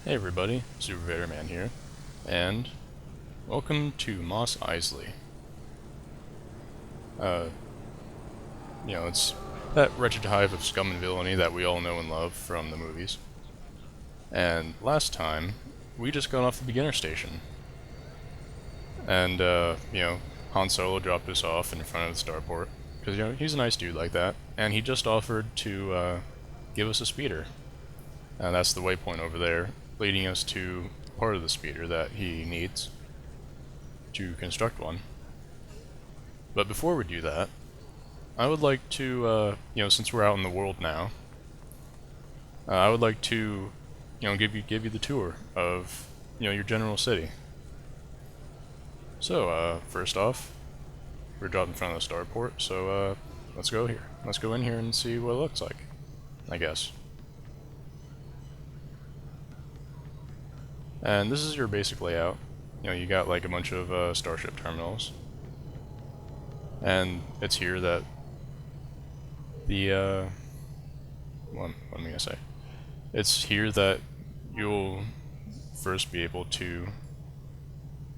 Hey everybody, Man here, and welcome to Mos Eisley. Uh, it's that wretched hive of scum and villainy that we all know and love from the movies. And last time, we just got off the beginner station. And, Han Solo dropped us off in front of the Starport, because, he's a nice dude like that, and he just offered to, give us a speeder. And that's the waypoint over there, leading us to part of the speeder that he needs to construct one. But before we do that, I would like to, since we're out in the world now, I would like to, give you the tour of, your general city. So, first off, we're dropped in front of the Starport, so, let's go here. Let's go in here and see what it looks like, I guess. And this is your basic layout. You got like a bunch of starship terminals. And it's here that the, what am I gonna say? It's here that you'll first be able to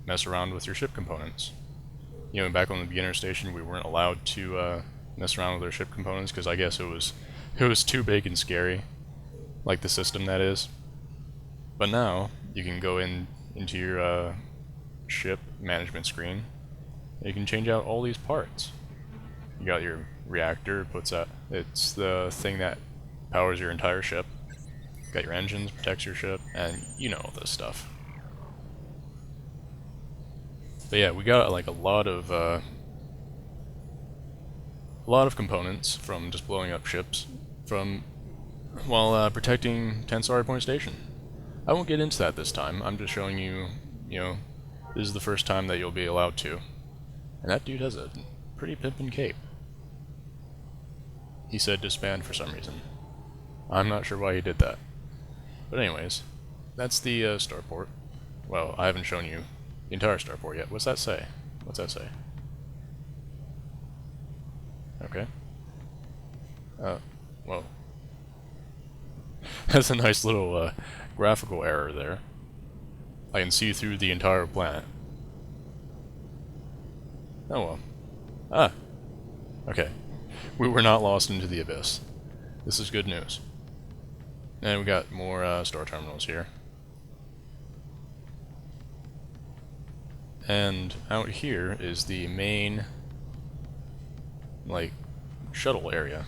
mess around with your ship components. Back on the beginner station, we weren't allowed to mess around with our ship components because I guess it was too big and scary, like the system that is. But now you can go into your ship management screen. And you can change out all these parts. You got your reactor, it's the thing that powers your entire ship. You got your engines, protects your ship, and you know all this stuff. But yeah, we got like a lot of components from just blowing up ships while protecting 10 Starport Station. I won't get into that this time. I'm just showing you, this is the first time that you'll be allowed to. And that dude has a pretty pimpin' cape. He said disband for some reason. I'm not sure why he did that. But anyways, that's the Starport. Well, I haven't shown you the entire Starport yet. What's that say? What's that say? Okay. Well. That's a nice little, graphical error there. I can see through the entire planet. Oh well. Ah! Okay. We were not lost into the abyss. This is good news. And we got more star terminals here. And out here is the main, shuttle area.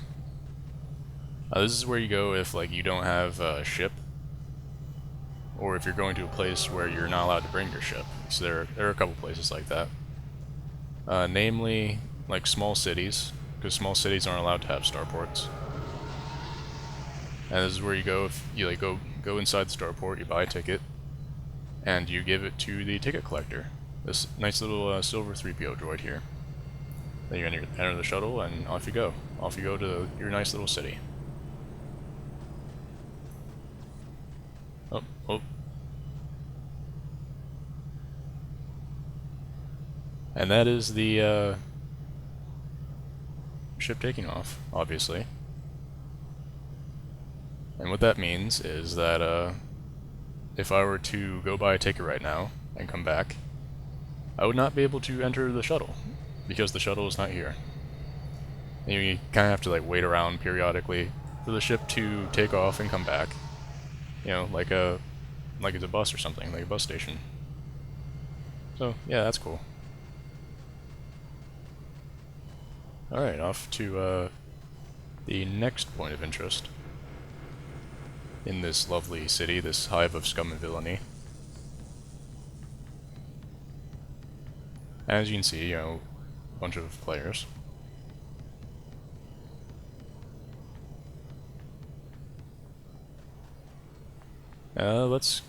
This is where you go if, you don't have a ship, or if you're going to a place where you're not allowed to bring your ship. So there are a couple places like that. Namely, small cities, because small cities aren't allowed to have starports. And this is where you go if you go inside the starport, you buy a ticket, and you give it to the ticket collector. This nice little silver 3PO droid here. Then you enter the shuttle, and off you go. Off you go to your nice little city. Oh. And that is the ship taking off, obviously. And what that means is that if I were to go buy a ticket right now and come back, I would not be able to enter the shuttle, because the shuttle is not here. And you kind of have to wait around periodically for the ship to take off and come back. Like it's a bus or something, like a bus station. So, yeah, that's cool. Alright, off to the next point of interest in this lovely city, this hive of scum and villainy. As you can see, a bunch of players. Let's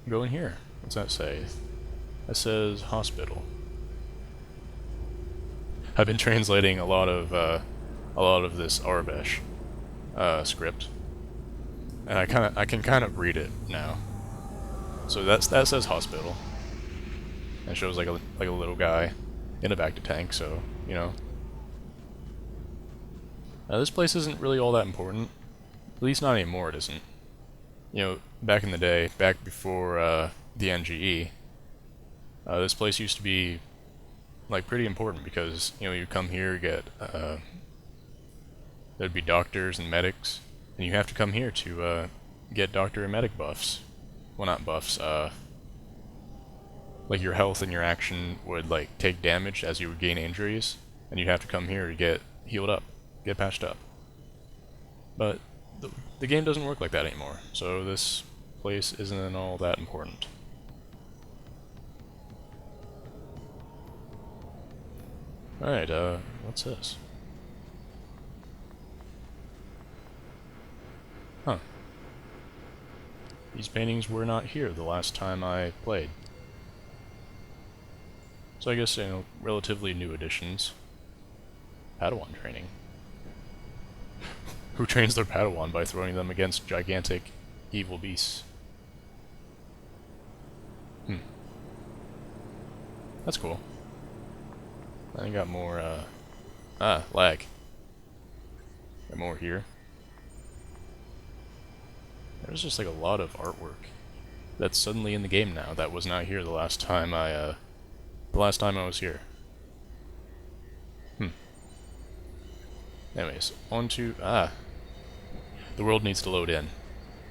go in here. What's that say? That says hospital. I've been translating a lot of this Arabic script, and I can kind of read it now. So that says hospital. It shows like a little guy in a Bacta tank. So this place isn't really all that important. At least not anymore. It isn't. back in the day, back before the NGE, this place used to be like pretty important because you come here, get there'd be doctors and medics, and you have to come here to get doctor and medic buffs. Well, not buffs. Like your health and your action would like take damage as you would gain injuries, and you'd have to come here to get healed up, get patched up. But the game doesn't work like that anymore, so this place isn't all that important. Alright, what's this? Huh. These paintings were not here the last time I played. So I guess, relatively new additions. Padawan training. Who trains their Padawan by throwing them against gigantic evil beasts? That's cool. I got more, lag. Got more here. There's just like a lot of artwork that's suddenly in the game now that was not here the last time I was here. Anyways, on to, the world needs to load in.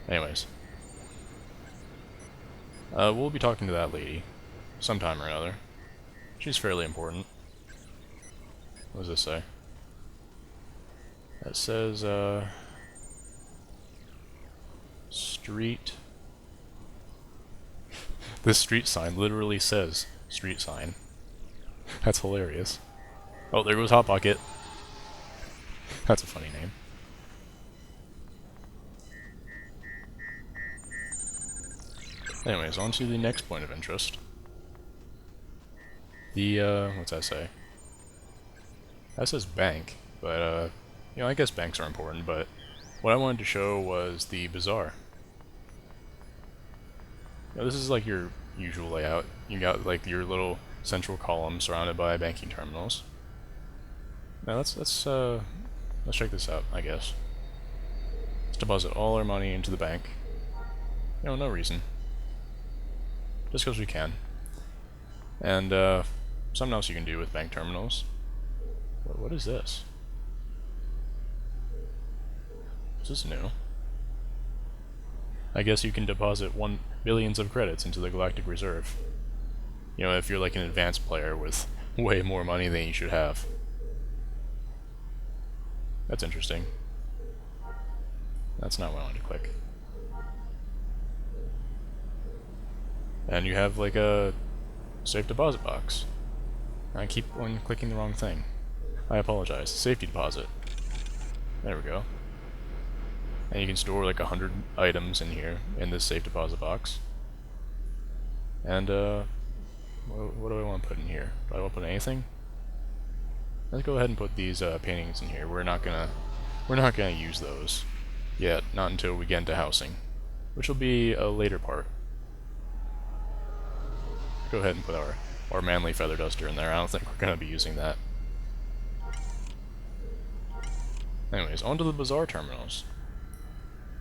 Anyways. We'll be talking to that lady sometime or another. She's fairly important. What does this say? That says, street. This street sign literally says street sign. That's hilarious. Oh, there goes Hot Pocket. That's a funny name. Anyways, on to the next point of interest. The, what's that say? That says bank, but, I guess banks are important, but what I wanted to show was the bazaar. This is like your usual layout. You got like your little central column surrounded by banking terminals. Now let's check this out, I guess. Let's deposit all our money into the bank. No reason. Just because we can. And, something else you can do with bank terminals. What is this? Is this new? I guess you can deposit billions of credits into the Galactic Reserve. If you're like an advanced player with way more money than you should have. That's interesting. That's not what I wanted to click. And you have like a safe deposit box. I keep on clicking the wrong thing. I apologize. Safety deposit. There we go. And you can store like 100 items in here, in this safe deposit box. And, what do I want to put in here? Do I want to put anything? Let's go ahead and put these, paintings in here. We're not gonna use those yet, not until we get into housing, which will be a later part. Go ahead and put our manly feather duster in there. I don't think we're gonna be using that. Anyways, onto the bazaar terminals.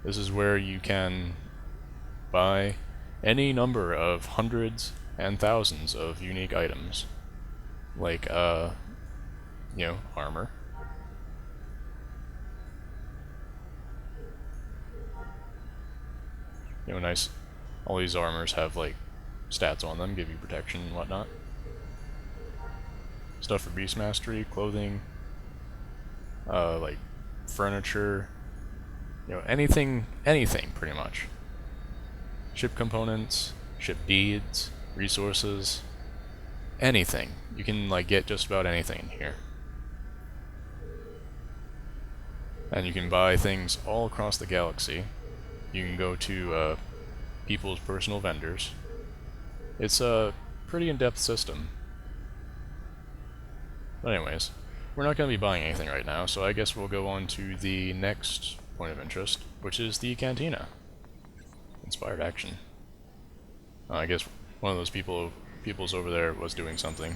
This is where you can buy any number of hundreds and thousands of unique items. Like, armor. Nice. All these armors have, like, stats on them, give you protection and whatnot. Stuff for beast mastery, clothing, like, furniture, anything pretty much. Ship components, ship deeds, resources, anything. You can like get just about anything in here. And you can buy things all across the galaxy. You can go to people's personal vendors. It's a pretty in-depth system. But anyways, we're not going to be buying anything right now, so I guess we'll go on to the next point of interest, which is the Cantina. Inspired action. I guess one of those people's over there was doing something.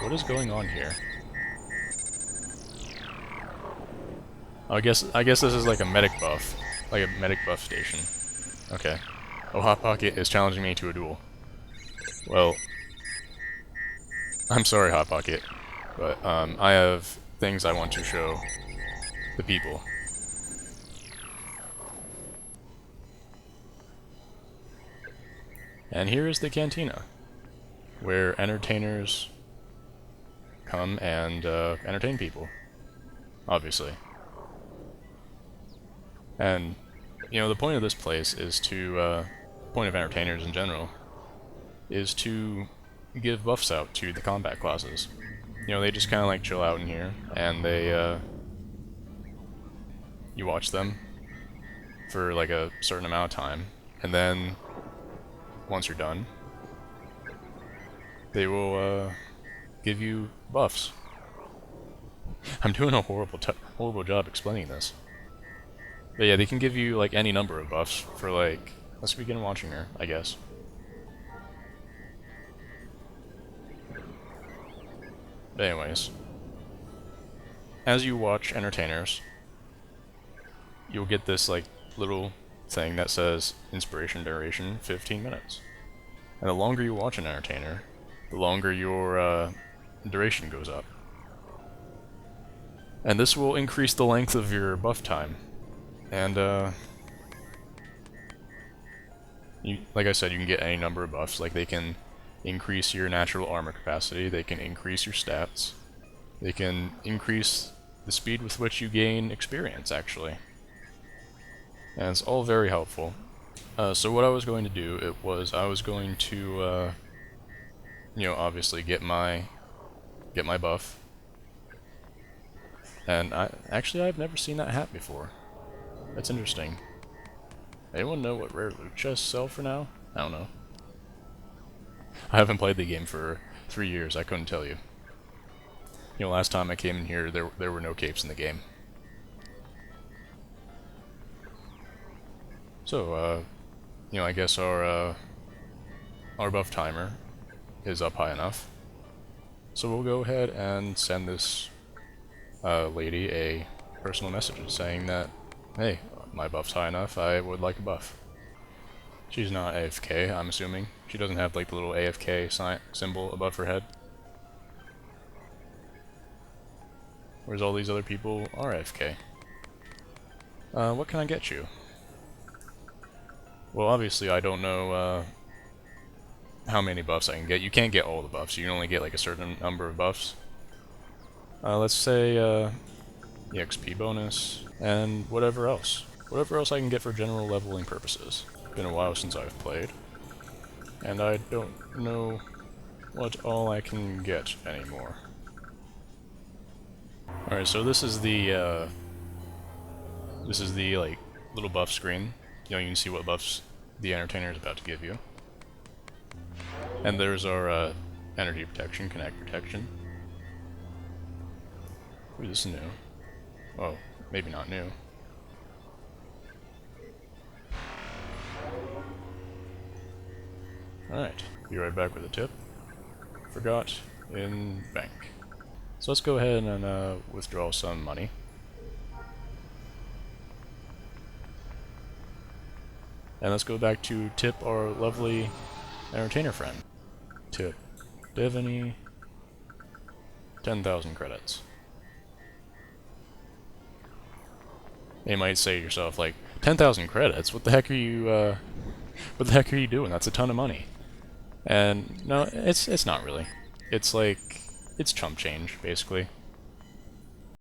What is going on here? I guess this is like a medic buff. Like a medic buff station. Okay. Oh, Hot Pocket is challenging me to a duel. Well, I'm sorry, Hot Pocket, but I have things I want to show the people. And here is the Cantina, where entertainers come and entertain people, obviously. And, you know, the point of this place is to, the point of entertainers in general, is to give buffs out to the combat classes. You know, they just kind of like chill out in here, and they, you watch them for like a certain amount of time, and then, once you're done, they will, give you buffs. I'm doing a horrible job explaining this. But yeah, they can give you like any number of buffs for like, let's begin watching her, I guess. But anyways, as you watch entertainers, you'll get this like little thing that says inspiration duration 15 minutes. And the longer you watch an entertainer, the longer your duration goes up. And this will increase the length of your buff time. And like I said, you can get any number of buffs. Like they can increase your natural armor capacity, they can increase your stats, they can increase the speed with which you gain experience, actually. And it's all very helpful. So what I was going to do, I was going to, you know, obviously get my buff. And I've never seen that hat before. That's interesting. Anyone know what rare loot chests sell for now? I don't know. I haven't played the game for 3 years, I couldn't tell you. You know, last time I came in here, there were no capes in the game. So, you know, I guess our buff timer is up high enough. So we'll go ahead and send this lady a personal message saying that, hey, my buff's high enough, I would like a buff. She's not AFK, I'm assuming. She doesn't have like the little AFK symbol above her head. Whereas all these other people are AFK. What can I get you? Well, obviously I don't know how many buffs I can get. You can't get all the buffs, you can only get like a certain number of buffs. Let's say the XP bonus, and whatever else. Whatever else I can get for general leveling purposes. Been a while since I've played, and I don't know what all I can get anymore. Alright, so this is the like little buff screen. You know, you can see what buffs the entertainer is about to give you. And there's our energy protection, connect protection. Ooh, this is new. Oh, maybe not new. Alright, be right back with a tip. Forgot in bank. So let's go ahead and withdraw some money. And let's go back to tip our lovely entertainer friend. Tip Devany 10,000 credits. You might say to yourself, like, 10,000 credits? What the heck are you doing? That's a ton of money. And no, it's not really. It's like, it's chump change, basically.